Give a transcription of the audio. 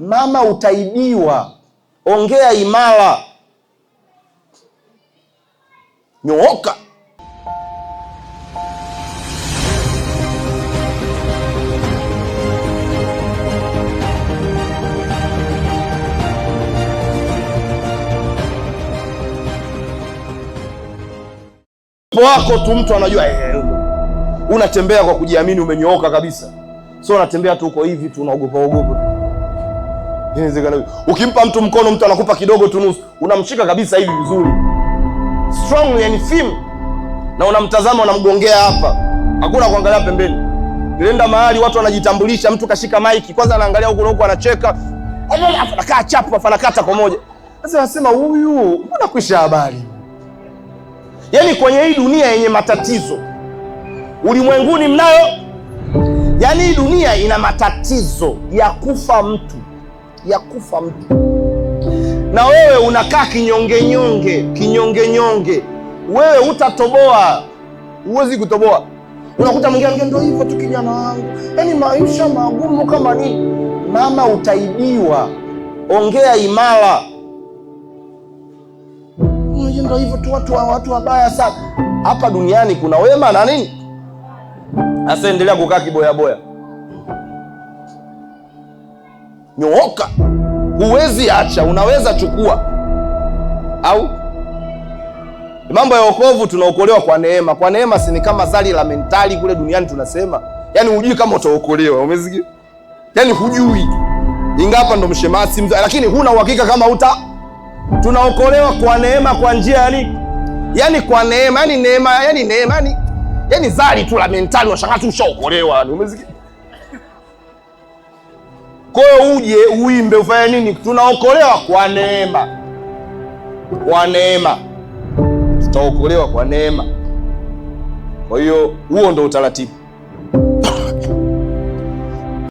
Mama utaibiwa, ongea imara, nyooka. Wako tu mtu anajua unatembea kwa kujiamini, umenyooka kabisa. So unatembea tu uko hivi tu, unaogopa. Inawezekana ukimpa mtu mkono, mtu anakupa kidogo tu nusu, unamshika kabisa hivi vizuri, strong yani film, na unamtazama, unamgongea hapa, hakuna kuangalia pembeni. Nilienda mahali watu wanajitambulisha, mtu kashika maiki, kwanza anaangalia huko na huko, anacheka, anakaa chapu, afanakata kwa moja. Sasa anasema huyu mbona kwisha habari. Yaani kwenye hii dunia yenye matatizo ulimwenguni mnayo, yaani hii dunia ina matatizo ya kufa mtu, na wewe unakaa kinyonge. Wewe utatoboa, huwezi kutoboa. Unakuta mwingine ndio hivyo tu, kijana wangu, yaani maisha magumu kama nini. Mama utaibiwa, ongea imara. Ndio hivyo tu, watu wabaya sana hapa duniani. Kuna wema na nini. Sasa endelea kukaa kiboya, nyooka. Huwezi acha, unaweza chukua. Au mambo ya wokovu, tunaokolewa kwa neema. Kwa neema si ni kama zali la mentali kule duniani tunasema, yaani hujui kama utaokolewa. Umesikia? Yaani hujui, ingapa ndo mshemasi mzee, lakini huna uhakika kama tunaokolewa kwa neema. Kwa njia yani kwa neema, yani zali tu la mentali, unashangaa tu ushaokolewa. Umesikia? Kwa hiyo uje uimbe, ufanye nini? Tunaokolewa kwa neema, tutaokolewa kwa neema. Kwa hiyo huo ndo utaratibu.